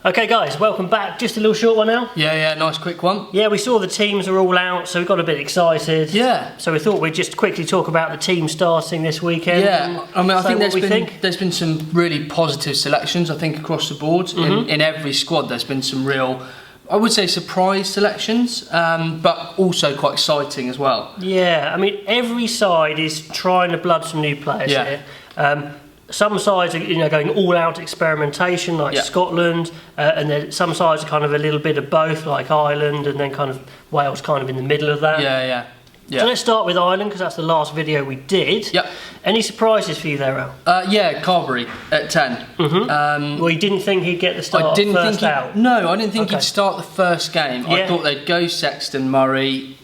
Okay guys, welcome back. Just a little short one now. Yeah, nice quick one. Yeah, we saw the teams are all out, so we got a bit excited. Yeah. So we thought we'd just quickly talk about the team starting this weekend. Yeah, I mean, I think there's been some really positive selections, I think, across the board. In every squad, there's been some real, I would say, surprise selections, but also quite exciting as well. Yeah, I mean, every side is trying to blood some new players here. Some sides are going all out experimentation, like Scotland, and then some sides are kind of a little bit of both, like Ireland, and then kind of Wales kind of in the middle of that. Yeah. So let's start with Ireland, because that's the last video we did. Yep. Any surprises for you there, Al? Yeah, Carberry at 10. Well, you didn't think he'd get the start first out? No, I didn't think he'd start the first game. I thought they'd go Sexton, Murray,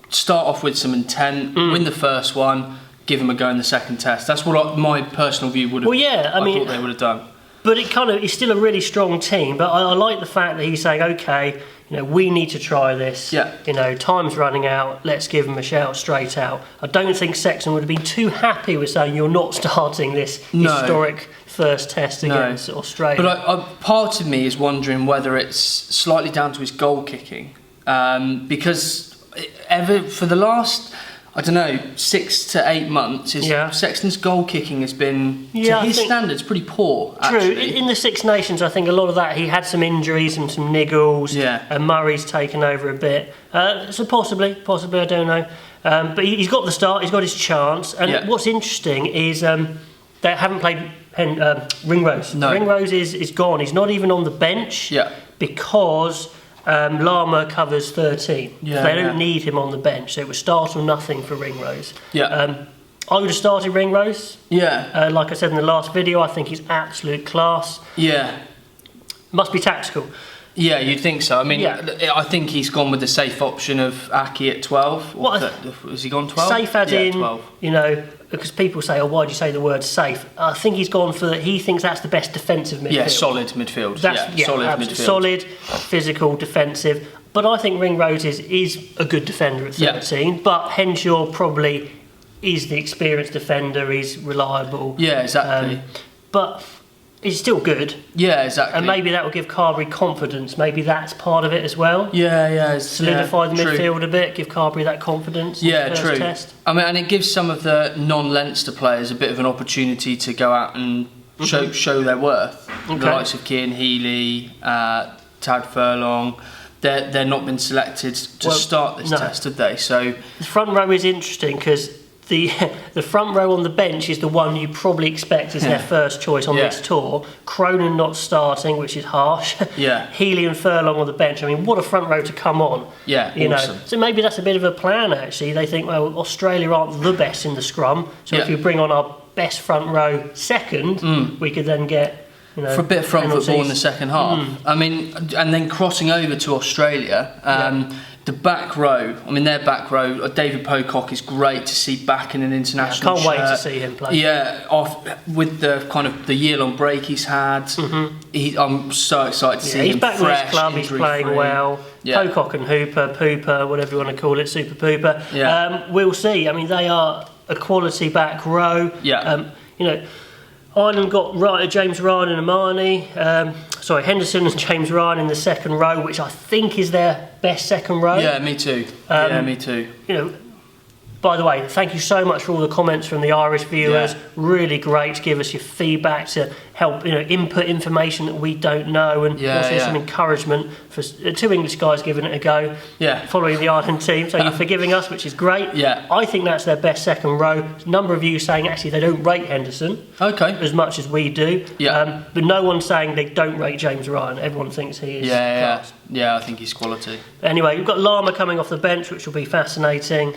start off with some intent, win the first one, give him a go in the second test. That's what my personal view would have. Well, yeah, I mean, thought they would have done. But it's still a really strong team. But I like the fact that he's saying, okay, we need to try this. Yeah. Time's running out. Let's give him a shout straight out. I don't think Sexton would have been too happy with saying you're not starting this historic first test against Australia. But part of me is wondering whether it's slightly down to his goal kicking, because for the last, I don't know, 6 to 8 months, Sexton's goal kicking has been, to his standards, pretty poor. True. Actually. In the Six Nations, I think a lot of that, he had some injuries and some niggles, and Murray's taken over a bit. So possibly, I don't know. But he's got the start, he's got his chance. And what's interesting is they haven't played Ringrose. No. Ringrose is gone. He's not even on the bench because Lama covers 13. So they don't need him on the bench. So it was start or nothing for Ringrose. I would have started Ringrose. Like I said in the last video, I think he's absolute class. Must be tactical. Yeah, you'd think so. I mean, I think he's gone with the safe option of Aki at 12. Has he gone 12? Safe as in, 12. Because people say, why do you say the word safe? I think he's gone for he thinks that's the best defensive midfield. Yeah, solid midfield. Solid midfield. Solid, physical, defensive. But I think Ringrose is a good defender at 13. But Henshaw probably is the experienced defender. He's reliable. Yeah, exactly. But he's still good. Yeah, exactly. And maybe that will give Carberry confidence. Maybe that's part of it as well. Solidify the midfield a bit, give Carberry that confidence. True. Test. I mean, and it gives some of the non-Leinster players a bit of an opportunity to go out and show their worth. The likes of Cian Healy, Tad Furlong. They're not been selected to start this test, have they? So the front row is interesting because the front row on the bench is the one you probably expect is their first choice on this tour. Cronin not starting, which is harsh. Healy and Furlong on the bench. I mean, what a front row to come on. Awesome. So maybe that's a bit of a plan, actually. They think, well, Australia aren't the best in the scrum, so if you bring on our best front row second, we could then get for a bit of front football in the second half. I mean, and then crossing over to Australia, the back row, I mean, their back row, David Pocock is great to see back in an international shirt. Can't wait to see him play. With the kind of the year-long break he's had. I'm so excited to see him. He's back fresh, in his club, he's playing well. Pocock and Pooper, whatever you want to call it, Super Pooper. We'll see. I mean, they are a quality back row. Ireland got James Ryan and Amani. Henderson and James Ryan in the second row, which I think is their best second row. Yeah, me too. Me too. By the way, thank you so much for all the comments from the Irish viewers. Really great to give us your feedback, to help input information that we don't know, and also some encouragement for two English guys giving it a go. Following the Ireland team, so you're forgiving us, which is great. I think that's their best second row. A number of you saying actually they don't rate Henderson as much as we do. But no one's saying they don't rate James Ryan. Everyone thinks he is class. I think he's quality. Anyway, we've got Lama coming off the bench, which will be fascinating.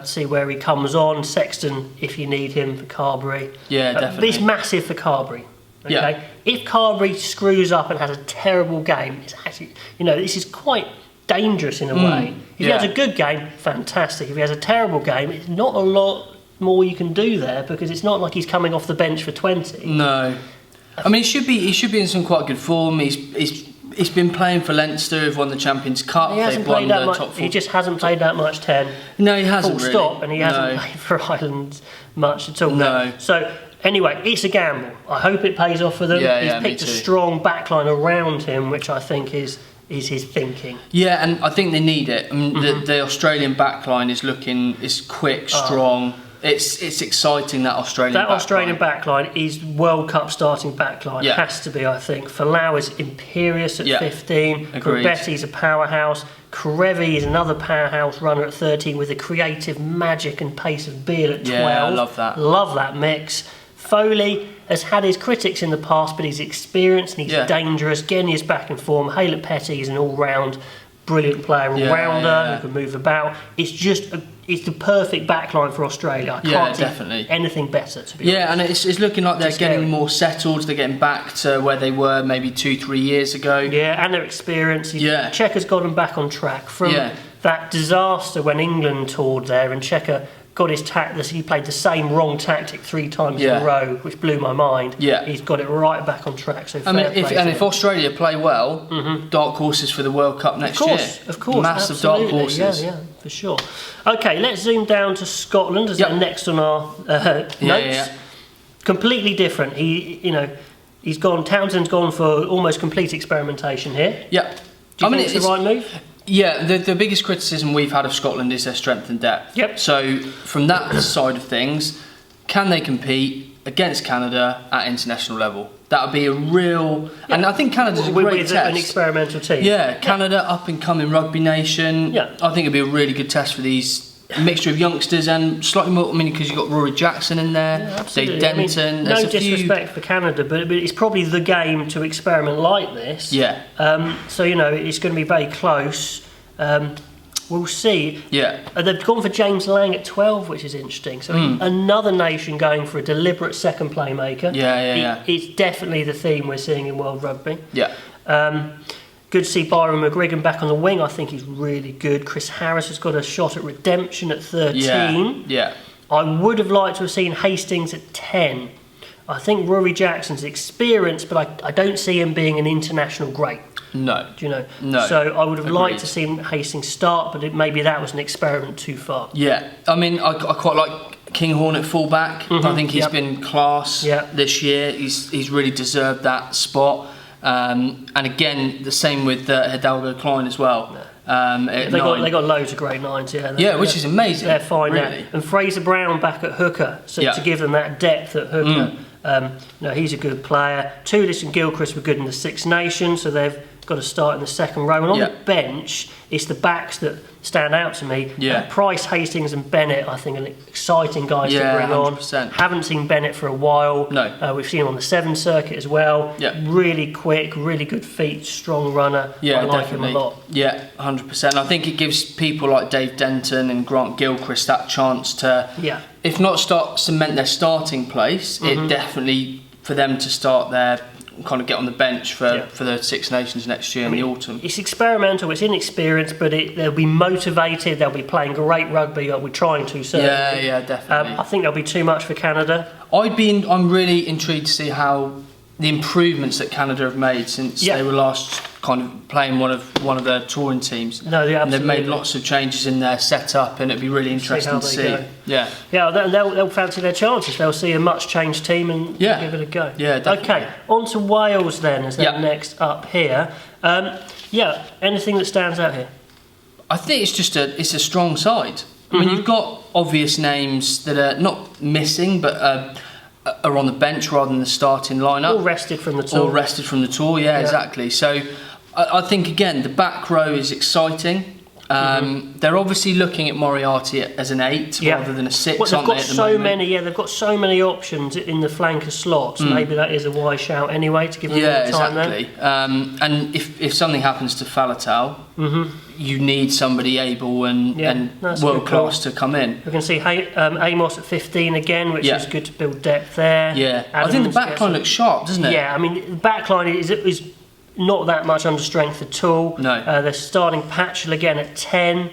See where he comes on. Sexton, if you need him, for Carberry. Definitely. It's massive for Carberry. If Carberry screws up and has a terrible game, it's actually, this is quite dangerous in a way. If he has a good game, fantastic. If he has a terrible game, it's not a lot more you can do there, because it's not like he's coming off the bench for 20. No. I mean, he should be in some quite good form. He's He's been playing for Leinster, who've won the Champions Cup. They've won the top 4. He just hasn't played that much 10. No, he hasn't. Full stop, and he hasn't played for Ireland much at all. No. So anyway, it's a gamble. I hope it pays off for them. He's picked a strong backline around him, which I think is his thinking. Yeah, and I think they need it. I mean, the Australian backline is quick, strong. It's exciting, that Australian backline. That Australian backline is World Cup starting backline. It has to be, I think. Falau is imperious at 15. Grabetti's a powerhouse. Karevi is another powerhouse runner at 13 with the creative magic and pace of Beale at 12. Yeah, I love that. Love that mix. Foley has had his critics in the past, but he's experienced and he's dangerous. Genny is back in form. Haylett Petty is an all-round brilliant player, all-rounder who can move about. It's the perfect backline for Australia. I can't see anything better, to be honest. And it's looking like they're getting more settled. They're getting back to where they were maybe 2-3 years ago. Yeah, and their experience. Cheika's got them back on track from that disaster when England toured there, and Cheika got his he played the same wrong tactic 3 times in a row, which blew my mind. He's got it right back on track. So if Australia play well, dark horses for the World Cup next year. Of course, massive absolutely. dark horses. Yeah, for sure. Okay, let's zoom down to Scotland as they're next on our notes. Completely different. He's gone. Townsend's gone for almost complete experimentation here. Do you think it's the right move? Yeah, the biggest criticism we've had of Scotland is their strength and depth. So from that side of things, can they compete against Canada at international level? That would be a real... And I think Canada's a great test. An experimental team. Canada, up and coming rugby nation. I think it'd be a really good test for these mixture of youngsters and slightly more, because you've got Rory Jackson in there, Dave Denton. No disrespect for Canada, but it's probably the game to experiment like this. So, it's going to be very close. We'll see. They've gone for James Lang at 12, which is interesting. So another nation going for a deliberate second playmaker. It's definitely the theme we're seeing in World Rugby. Good to see Byron McGrigan back on the wing. I think he's really good. Chris Harris has got a shot at redemption at 13. I would have liked to have seen Hastings at 10. I think Rory Jackson's experienced, but I don't see him being an international great. No. Do you know? No. So I would have liked to see Hastings start, but maybe that was an experiment too far. I quite like Kinghorn at fullback. I think he's been class this year. He's really deserved that spot. And again, the same with Hidalgo Klein as well. They got loads of great 9s, which is amazing. They're fine really. now. And Fraser Brown back at hooker, so to give them that depth at hooker. He's a good player. Toulis and Gilchrist were good in the Six Nations, so they've got to start in the second row. And on the bench, it's the backs that stand out to me. Price, Hastings and Bennett, I think, are exciting guys to bring 100%. on. Haven't seen Bennett for a while. No. We've seen him on the 7 circuit as well. Really quick, really good feet, strong runner. I like him a lot. 100%. I think it gives people like Dave Denton and Grant Gilchrist that chance to, if not cement their starting place, it definitely for them to start their kind of get on the bench for the Six Nations next year in the autumn. It's experimental, it's inexperienced, but they'll be motivated, they'll be playing great rugby, we're trying to, certainly. Definitely. I think there'll be too much for Canada. I'm really intrigued to see how the improvements that Canada have made since they were last kind of playing one of their touring teams. And they've made lots of changes in their setup, and it'd be really interesting to see. They'll fancy their chances. They'll see a much changed team and give it a go. Definitely. Okay, on to Wales then, as they're next up here. Anything that stands out here? I think it's a strong side. I mean, you've got obvious names that are not missing, but are on the bench rather than the starting lineup. All rested from the tour. Exactly. So I think, again, the back row is exciting. They're obviously looking at Moriarty as an 8 rather than a 6, aren't they, at the moment? They've got so many options in the flanker slots. Maybe that is a wise shout anyway, to give them more time exactly. And if something happens to Faletau, you need somebody able and world class to come in. We can see Amos at 15 again, which is good to build depth there. I think the backline looks sharp, doesn't it? I mean, the backline is not that much under strength at all. No. They're starting Patchell again at 10.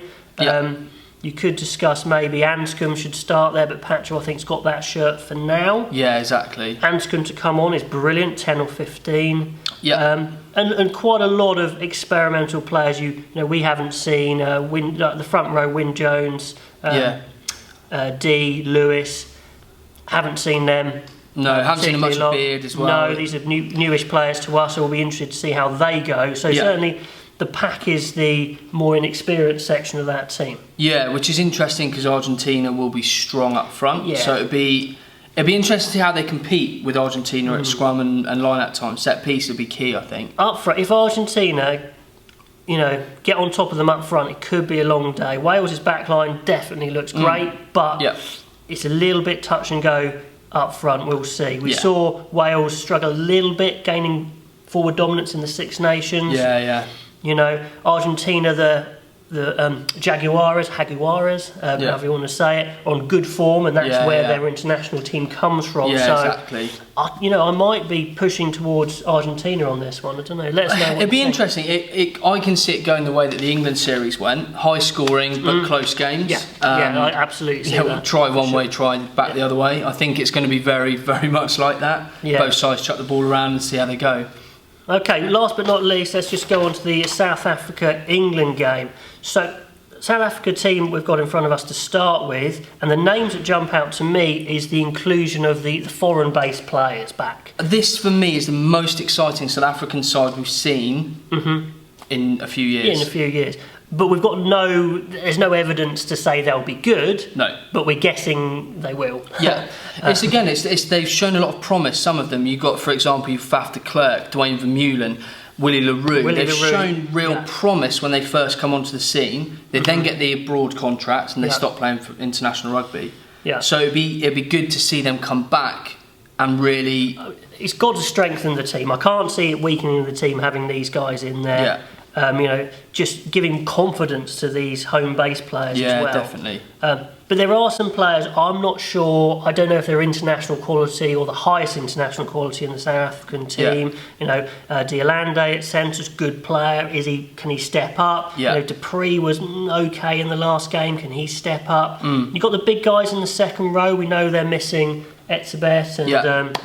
You could discuss maybe Anscombe should start there, but Patrick, I think, has got that shirt for now. Yeah, exactly. Anscombe to come on is brilliant, 10 or 15. Yeah. And quite a lot of experimental players we haven't seen. The front row, Wyn Jones, D, Lewis, haven't seen them. No, haven't seen much of Beard as well. No, these are newish players to us, so we'll be interested to see how they go. So certainly the pack is the more inexperienced section of that team. Yeah, which is interesting because Argentina will be strong up front. Yeah. So it'd be interesting to see how they compete with Argentina at scrum and line-out time. Set piece would be key, I think. Up front, if Argentina, get on top of them up front, it could be a long day. Wales' backline definitely looks great, but it's a little bit touch and go up front. We'll see. We saw Wales struggle a little bit, gaining forward dominance in the Six Nations. Argentina, the Jaguares, however you want to say it, on good form, and that's where their international team comes from. Yeah, so, exactly. I might be pushing towards Argentina on this one. I don't know. Let us know. It'd be interesting. I can see it going the way that the England series went, high scoring but close games. I absolutely see that. We'll try one way, try back the other way. I think it's going to be very, very much like that. Yeah. Both sides chuck the ball around and see how they go. Okay, last but not least, let's just go on to the South Africa-England game. So, South Africa team we've got in front of us to start with, and the names that jump out to me is the inclusion of the foreign-based players back. This, for me, is the most exciting South African side we've seen in a few years. Yeah, in a few years. But we've got there's no evidence to say they'll be good. No. But we're guessing they will. Yeah. They've shown a lot of promise, some of them. You've got, for example, Faf de Klerk, Dwayne Vermeulen, Willie le Roux. They've shown real promise when they first come onto the scene. They then get the abroad contracts and they stop playing for international rugby. Yeah. So it'd be good to see them come back and really... It's got to strengthen the team. I can't see it weakening the team having these guys in there. Yeah. Just giving confidence to these home-based players as well. Yeah, definitely. But there are some players, I'm not sure, I don't know if they're international quality or the highest international quality in the South African team. Diolande at centre's good player. Can he step up? Yeah. Dupree was okay in the last game. Can he step up? You've got the big guys in the second row. We know they're missing Etzebeth and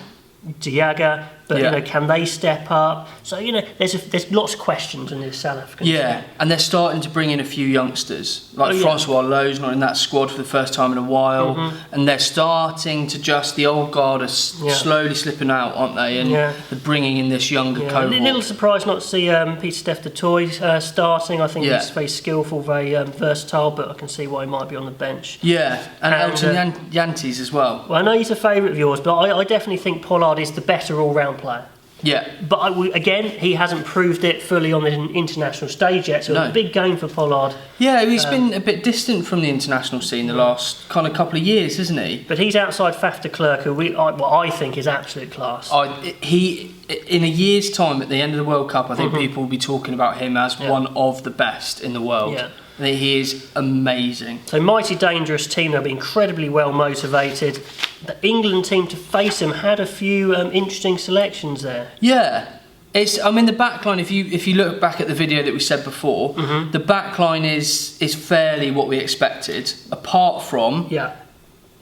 Diaga. But can they step up? So there's lots of questions in this South African team. And they're starting to bring in a few youngsters, like Francois Lowe's not in that squad for the first time in a while, and they're starting to the old guard are slowly slipping out, aren't they? And they're bringing in this younger cohort. A little surprised not to see Pieter-Steph du Toit starting. I think he's very skillful, very versatile, but I can see why he might be on the bench. Yeah, and Elton Jantes as well. Well, I know he's a favourite of yours, but I definitely think Pollard is the better all-round player. Yeah. But again, he hasn't proved it fully on the international stage yet, so a big game for Pollard. Yeah, he's been a bit distant from the international scene the last kind of couple of years, isn't he? But he's outside Faf de Klerk, who I think is absolute class. In a year's time, at the end of the World Cup, I think people will be talking about him as one of the best in the world. Yeah. I think he is amazing. So mighty dangerous team. They'll be incredibly well motivated. The England team to face him had a few interesting selections there. Yeah, the backline. If you look back at the video that we said before, the backline is fairly what we expected, apart from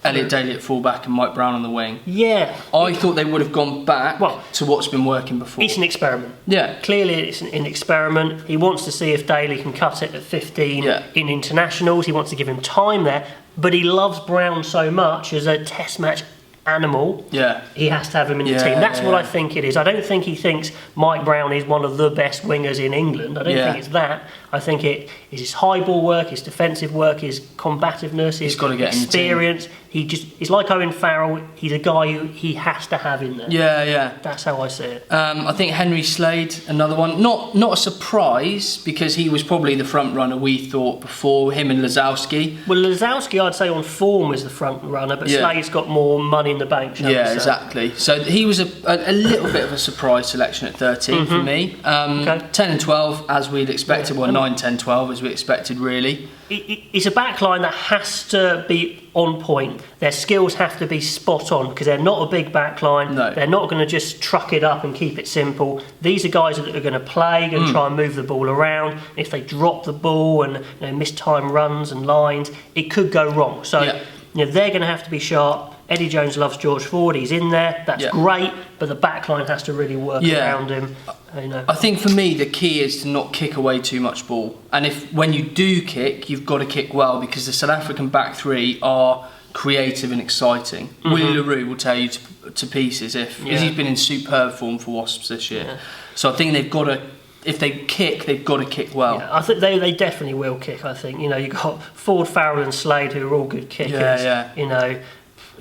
Elliot Daly at fullback and Mike Brown on the wing. Yeah. I thought they would have gone back to what's been working before. It's an experiment. Yeah. Clearly it's an experiment. He wants to see if Daly can cut it at 15 in internationals. He wants to give him time there. But he loves Brown so much as a test match animal. Yeah. He has to have him in the team. That's what I think it is. I don't think he thinks Mike Brown is one of the best wingers in England. I don't think it's that. I think it is his high ball work, his defensive work, his combativeness, his experience. He's like Owen Farrell. He's a guy who he has to have in there. Yeah. That's how I see it. I think Henry Slade, another one. Not a surprise, because he was probably the front runner we thought before, him and Lazowski. Well, Lazowski, I'd say on form is the front runner, but Slade's got more money in the bank. Yeah, exactly. So he was a little bit of a surprise selection at 13 for me. 10 and 12 as we'd expected. 9, 10, 12 as we expected, really. It's a backline that has to be on point. Their skills have to be spot on because they're not a big backline. No. They're not going to just truck it up and keep it simple. These are guys that are going to play, going to try and move the ball around. If they drop the ball and miss time runs and lines, it could go wrong. So they're going to have to be sharp. Eddie Jones loves George Ford. He's in there. That's great, but the backline has to really work around him. I think for me the key is to not kick away too much ball, and when you do kick, you've got to kick well because the South African back three are creative and exciting. Willie LaRue will tell you to pieces because he's been in superb form for Wasps this year. So I think they've got to. If they kick, they've got to kick well. Yeah, I think they definitely will kick. I think you've got Ford, Farrell, and Slade who are all good kickers.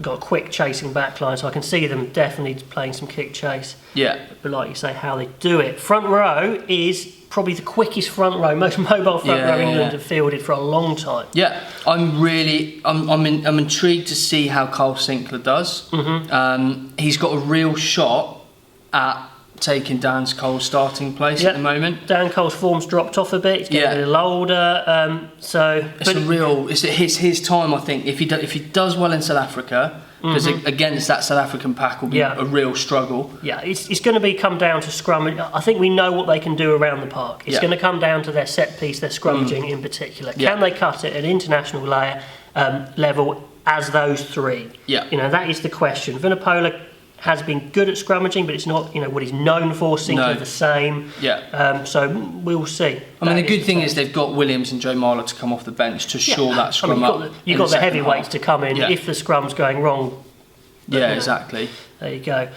Got a quick chasing backline, so I can see them definitely playing some kick chase. But like you say, how they do it. Front row is probably the quickest front row, most mobile front row England have fielded for a long time. I'm intrigued to see how Carl Sinclair does. He's got a real shot at taking Dan Cole's starting place at the moment. Dan Cole's form's dropped off a bit. He's getting a little older, it's his time. I think if he does well in South Africa, because against that South African pack will be a real struggle. It's going to come down to scrum. I think we know what they can do around the park. It's going to come down to their set piece, their scrummaging in particular. Can they cut it at international level as those three? That is the question. Vunipola has been good at scrummaging, but it's not what he's known for. Sinclair the same. So we'll see. The good thing is they've got Williams and Joe Marler to come off the bench to shore that scrum up. You've got the heavyweights to come in if the scrum's going wrong. Exactly. There you go.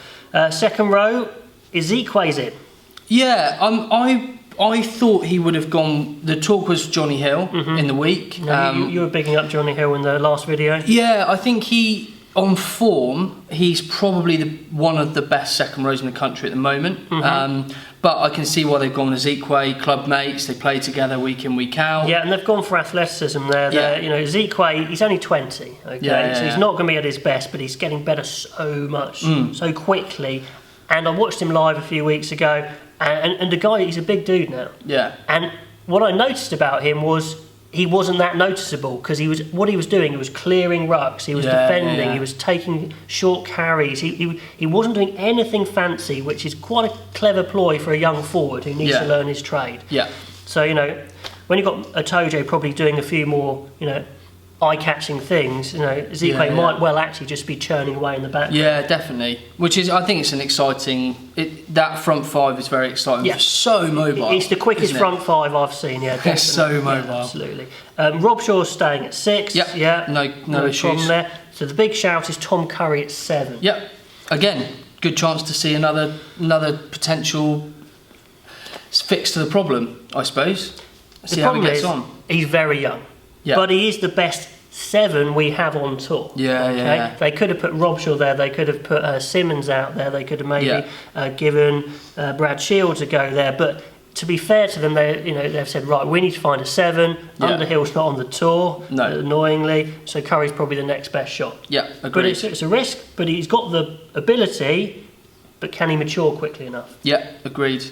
Second row, Ezekwe's in. I thought he would have gone. The talk was Johnny Hill in the week. You were bigging up Johnny Hill in the last video. I think on form, he's probably one of the best second rows in the country at the moment. But I can see why they've gone with Ezekwe, club mates, they play together week in, week out. And they've gone for athleticism there. Ezekwe, he's only 20, so he's not going to be at his best, but he's getting better so much, so quickly. And I watched him live a few weeks ago, and the guy, he's a big dude now. And what I noticed about him was he wasn't that noticeable because he was doing. He was clearing rucks. He was defending. He was taking short carries. He wasn't doing anything fancy, which is quite a clever ploy for a young forward who needs to learn his trade. So when you've got Atoje probably doing a few more eye-catching things, Ezekwe might well actually just be churning away in the back. Definitely. Which is, I think it's an exciting. That front five is very exciting. It's so mobile. It's the quickest front five I've seen. It's so mobile. Absolutely. Rob Shaw's staying at 6. No issues problem there. So the big shout is Tom Curry at 7. Again, good chance to see another potential fix to the problem, I suppose. See how he gets on. He's very young. But he is the best 7 we have on tour. They could have put Robshaw there. They could have put Simmons out there. They could have maybe given Brad Shields a go there. But to be fair to them, they've said, right, we need to find a 7. Underhill's not on the tour, annoyingly. So Curry's probably the next best shot. Agreed. But it's a risk. But he's got the ability. But can he mature quickly enough? Agreed.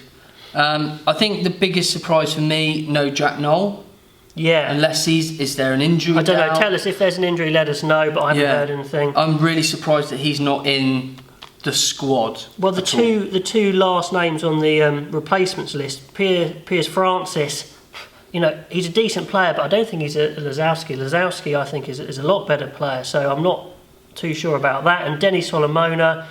I think the biggest surprise for me, no Jack Knoll. Unless is there an injury? I don't know. Tell us if there's an injury. Let us know. But I haven't heard anything. I'm really surprised that he's not in the squad. Well, the two last names on the replacements list, Piers Francis. He's a decent player, but I don't think he's a Lazowski. Lazowski, I think, is a lot better player. So I'm not too sure about that. And Denny Solomona.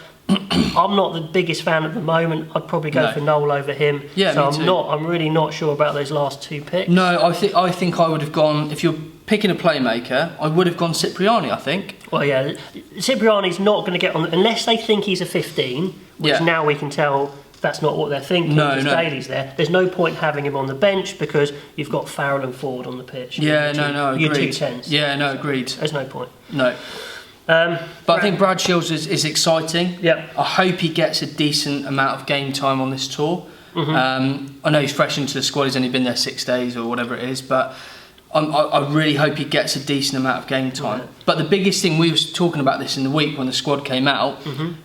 I'm not the biggest fan at the moment. I'd probably go for Noel over him. I'm really not sure about those last 2 picks. No, I think I would have gone, if you're picking a playmaker, I would have gone Cipriani, I think. Well, Cipriani's not going to get on unless they think he's a 15, which now we can tell that's not what they're thinking. Daly's there. There's no point having him on the bench because you've got Farrell and Ford on the pitch. Agreed. You're 2 10s. Agreed. There's no point. No. But I think Brad Shields is exciting. I hope he gets a decent amount of game time on this tour. I know he's fresh into the squad. He's only been there 6 days or whatever it is, but I really hope he gets a decent amount of game time. But the biggest thing, we were talking about this in the week when the squad came out,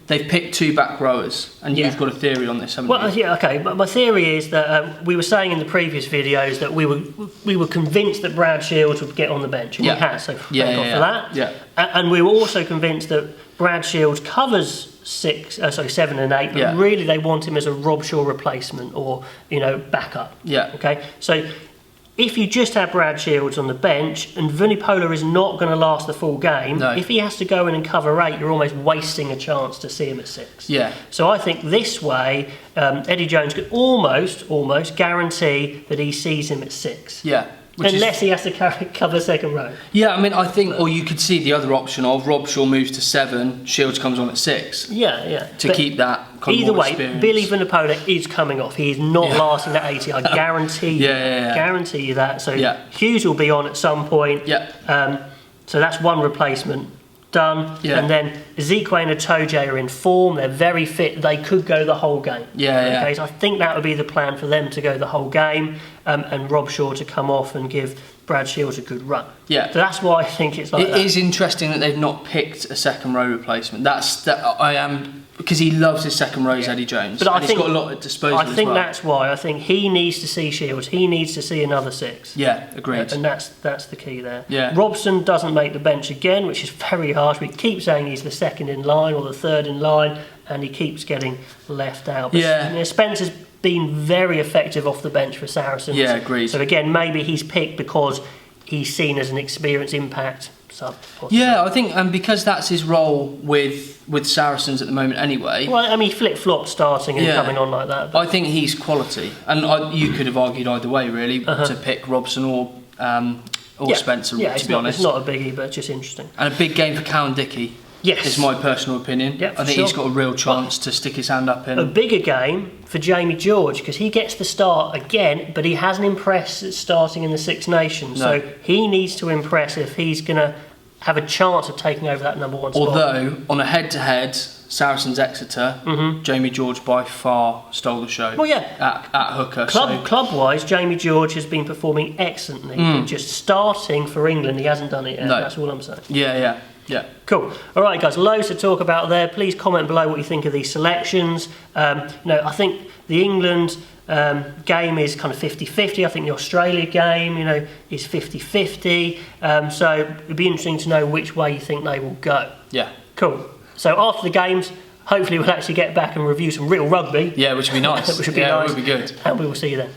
they've picked 2 back rowers, and you've got a theory on this, haven't you? Well, yeah, okay, but my theory is that we were saying in the previous videos that we were convinced that Brad Shields would get on the bench, and he has, so thank God for that. Yeah. And we were also convinced that Brad Shields covers 7 and 8, but really they want him as a Rob Shaw replacement or, backup. Yeah. Okay, so if you just have Brad Shields on the bench and Vunipola is not going to last the full game, if he has to go in and cover 8, you're almost wasting a chance to see him at 6. Yeah. So I think this way, Eddie Jones could almost guarantee that he sees him at 6. Yeah. Unless he has to cover second row. Yeah, I mean, I think, or you could see the other option of Rob Shaw moves to 7, Shields comes on at 6. Yeah. To keep that kind either of more way, experience. Billy Vunipola is coming off. He is not lasting that 80. I guarantee you. Guarantee you that. So Hughes will be on at some point. Yeah. So that's one replacement done. Yeah. And then Ezekwe and Atoje are in form. They're very fit. They could go the whole game. Okay, so I think that would be the plan for them to go the whole game, and Rob Shaw to come off and give Brad Shields a good run. Yeah. So that's why I think it's like that. It is interesting that they've not picked a second row replacement. Because he loves his second rows, Eddie Jones. But he's got a lot at disposal as well. I think that's why. I think he needs to see Shields. He needs to see another 6. Yeah, agreed. And that's the key there. Yeah. Robson doesn't make the bench again, which is very harsh. We keep saying he's the second in line or the third in line, and he keeps getting left out. But Spencer's been very effective off the bench for Saracens. Yeah, agreed. So again, maybe he's picked because he's seen as an experienced impact sub. Yeah, I think, and because that's his role with Saracens at the moment anyway. Well, I mean, flip-flop starting and coming on like that. I think he's quality, and you could have argued either way really to pick Robson or Spencer. To be honest, it's not a biggie, but just interesting. And a big game for Callum Dickey. Yes, is my personal opinion. Yep, I think he's got a real chance to stick his hand up in. A bigger game for Jamie George because he gets the start again, but he hasn't impressed at starting in the Six Nations. No. So he needs to impress if he's going to have a chance of taking over that number 1 spot. Although on a head-to-head, Saracens Exeter, Jamie George by far stole the show. Well, yeah, at hooker. Club-wise, Jamie George has been performing excellently. But just starting for England, he hasn't done it yet. No. That's all I'm saying. Yeah. Cool. All right, guys, loads to talk about there. Please comment below what you think of these selections. I think the England game is kind of 50-50. I think the Australia game, is 50-50. So it'd be interesting to know which way you think they will go. Yeah. Cool. So after the games, hopefully we'll actually get back and review some real rugby. Yeah, which would be nice. Which would be nice. It would be good. And we will see you then.